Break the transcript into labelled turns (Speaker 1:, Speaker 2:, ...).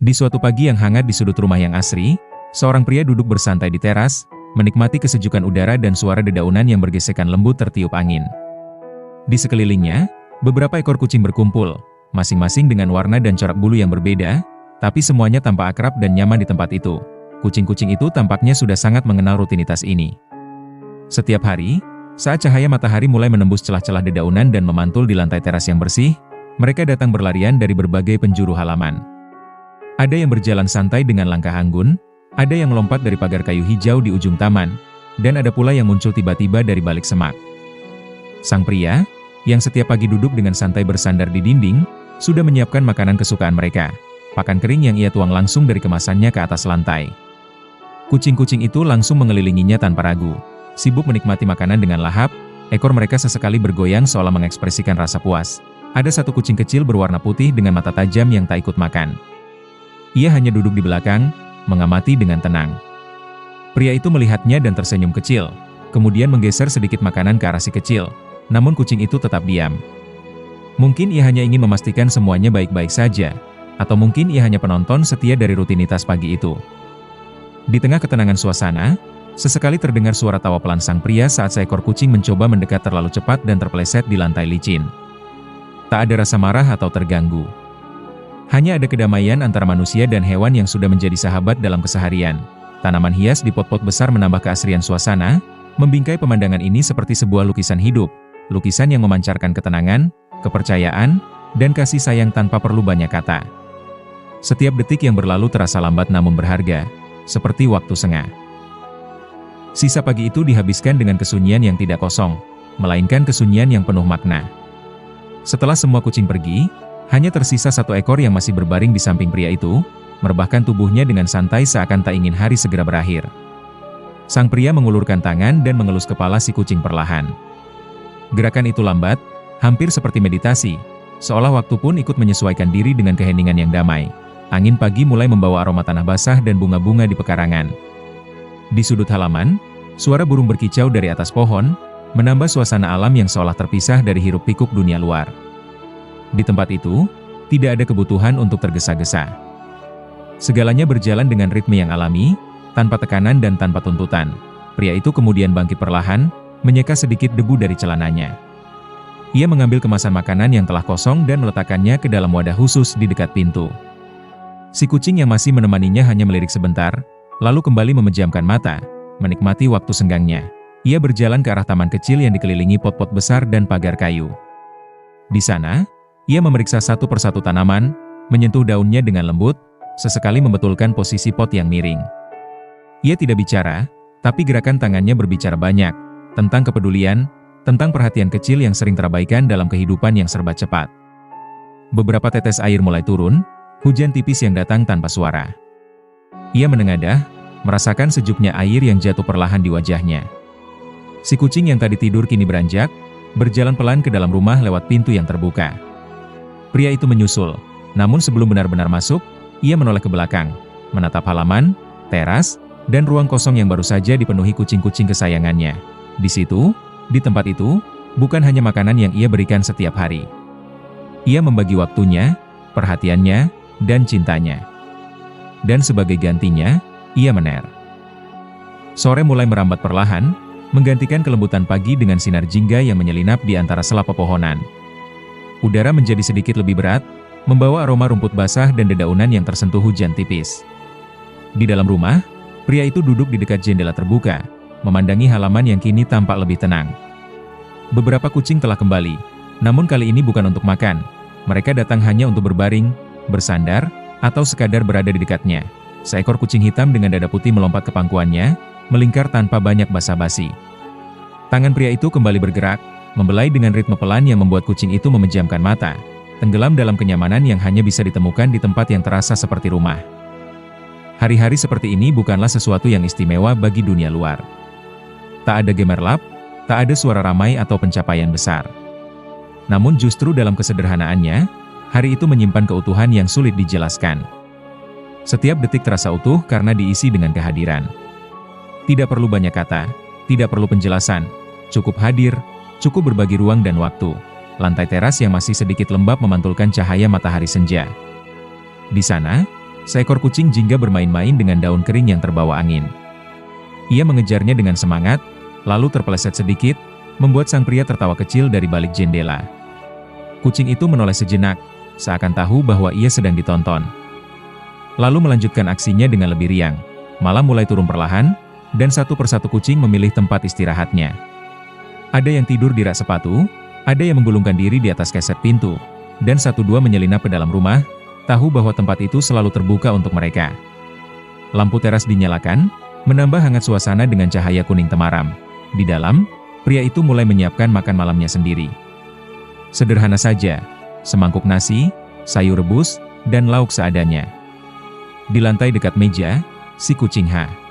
Speaker 1: Di suatu pagi yang hangat di sudut rumah yang asri, seorang pria duduk bersantai di teras, menikmati kesejukan udara dan suara dedaunan yang bergesekan lembut tertiup angin. Di sekelilingnya, beberapa ekor kucing berkumpul, masing-masing dengan warna dan corak bulu yang berbeda, tapi semuanya tampak akrab dan nyaman di tempat itu. Kucing-kucing itu tampaknya sudah sangat mengenal rutinitas ini. Setiap hari, saat cahaya matahari mulai menembus celah-celah dedaunan dan memantul di lantai teras yang bersih, mereka datang berlarian dari berbagai penjuru halaman. Ada yang berjalan santai dengan langkah anggun, ada yang melompat dari pagar kayu hijau di ujung taman, dan ada pula yang muncul tiba-tiba dari balik semak. Sang pria, yang setiap pagi duduk dengan santai bersandar di dinding, sudah menyiapkan makanan kesukaan mereka, pakan kering yang ia tuang langsung dari kemasannya ke atas lantai. Kucing-kucing itu langsung mengelilinginya tanpa ragu, sibuk menikmati makanan dengan lahap, ekor mereka sesekali bergoyang seolah mengekspresikan rasa puas. Ada satu kucing kecil berwarna putih dengan mata tajam yang tak ikut makan. Ia hanya duduk di belakang, mengamati dengan tenang. Pria itu melihatnya dan tersenyum kecil, kemudian menggeser sedikit makanan ke arah si kecil, namun kucing itu tetap diam. Mungkin ia hanya ingin memastikan semuanya baik-baik saja, atau mungkin ia hanya penonton setia dari rutinitas pagi itu. Di tengah ketenangan suasana, sesekali terdengar suara tawa pelan sang pria saat seekor kucing mencoba mendekat terlalu cepat dan terpeleset di lantai licin. Tak ada rasa marah atau terganggu. Hanya ada kedamaian antara manusia dan hewan yang sudah menjadi sahabat dalam keseharian. Tanaman hias di pot-pot besar menambah keasrian suasana, membingkai pemandangan ini seperti sebuah lukisan hidup, lukisan yang memancarkan ketenangan, kepercayaan, dan kasih sayang tanpa perlu banyak kata. Setiap detik yang berlalu terasa lambat namun berharga, seperti waktu sengah. Sisa pagi itu dihabiskan dengan kesunyian yang tidak kosong, melainkan kesunyian yang penuh makna. Setelah semua kucing pergi, hanya tersisa satu ekor yang masih berbaring di samping pria itu, merebahkan tubuhnya dengan santai seakan tak ingin hari segera berakhir. Sang pria mengulurkan tangan dan mengelus kepala si kucing perlahan. Gerakan itu lambat, hampir seperti meditasi, seolah waktu pun ikut menyesuaikan diri dengan keheningan yang damai. Angin pagi mulai membawa aroma tanah basah dan bunga-bunga di pekarangan. Di sudut halaman, suara burung berkicau dari atas pohon, menambah suasana alam yang seolah terpisah dari hiruk-pikuk dunia luar. Di tempat itu, tidak ada kebutuhan untuk tergesa-gesa. Segalanya berjalan dengan ritme yang alami, tanpa tekanan dan tanpa tuntutan. Pria itu kemudian bangkit perlahan, menyeka sedikit debu dari celananya. Ia mengambil kemasan makanan yang telah kosong dan meletakkannya ke dalam wadah khusus di dekat pintu. Si kucing yang masih menemaninya hanya melirik sebentar, lalu kembali memejamkan mata, menikmati waktu senggangnya. Ia berjalan ke arah taman kecil yang dikelilingi pot-pot besar dan pagar kayu. Di sana, ia memeriksa satu persatu tanaman, menyentuh daunnya dengan lembut, sesekali membetulkan posisi pot yang miring. Ia tidak bicara, tapi gerakan tangannya berbicara banyak, tentang kepedulian, tentang perhatian kecil yang sering terabaikan dalam kehidupan yang serba cepat. Beberapa tetes air mulai turun, hujan tipis yang datang tanpa suara. Ia menengadah, merasakan sejuknya air yang jatuh perlahan di wajahnya. Si kucing yang tadi tidur kini beranjak, berjalan pelan ke dalam rumah lewat pintu yang terbuka. Pria itu menyusul, namun sebelum benar-benar masuk, ia menoleh ke belakang, menatap halaman, teras, dan ruang kosong yang baru saja dipenuhi kucing-kucing kesayangannya. Di situ, di tempat itu, bukan hanya makanan yang ia berikan setiap hari. Ia membagi waktunya, perhatiannya, dan cintanya. Dan sebagai gantinya, ia mener. Sore mulai merambat perlahan, menggantikan kelembutan pagi dengan sinar jingga yang menyelinap di antara sela pepohonan. Udara menjadi sedikit lebih berat, membawa aroma rumput basah dan dedaunan yang tersentuh hujan tipis. Di dalam rumah, pria itu duduk di dekat jendela terbuka, memandangi halaman yang kini tampak lebih tenang. Beberapa kucing telah kembali, namun kali ini bukan untuk makan. Mereka datang hanya untuk berbaring, bersandar, atau sekadar berada di dekatnya. Seekor kucing hitam dengan dada putih melompat ke pangkuannya, melingkar tanpa banyak basa-basi. Tangan pria itu kembali bergerak, membelai dengan ritme pelan yang membuat kucing itu memejamkan mata, tenggelam dalam kenyamanan yang hanya bisa ditemukan di tempat yang terasa seperti rumah. Hari-hari seperti ini bukanlah sesuatu yang istimewa bagi dunia luar. Tak ada gemerlap, tak ada suara ramai atau pencapaian besar. Namun justru dalam kesederhanaannya, hari itu menyimpan keutuhan yang sulit dijelaskan. Setiap detik terasa utuh karena diisi dengan kehadiran. Tidak perlu banyak kata, tidak perlu penjelasan, cukup hadir, cukup berbagi ruang dan waktu. Lantai teras yang masih sedikit lembab memantulkan cahaya matahari senja. Di sana, seekor kucing jingga bermain-main dengan daun kering yang terbawa angin. Ia mengejarnya dengan semangat, lalu terpeleset sedikit, membuat sang pria tertawa kecil dari balik jendela. Kucing itu menoleh sejenak, seakan tahu bahwa ia sedang ditonton. Lalu melanjutkan aksinya dengan lebih riang. Malam mulai turun perlahan, dan satu persatu kucing memilih tempat istirahatnya. Ada yang tidur di rak sepatu, ada yang menggulungkan diri di atas keset pintu, dan satu dua menyelinap ke dalam rumah, tahu bahwa tempat itu selalu terbuka untuk mereka. Lampu teras dinyalakan, menambah hangat suasana dengan cahaya kuning temaram. Di dalam, pria itu mulai menyiapkan makan malamnya sendiri. Sederhana saja, semangkuk nasi, sayur rebus, dan lauk seadanya. Di lantai dekat meja, si kucing Ha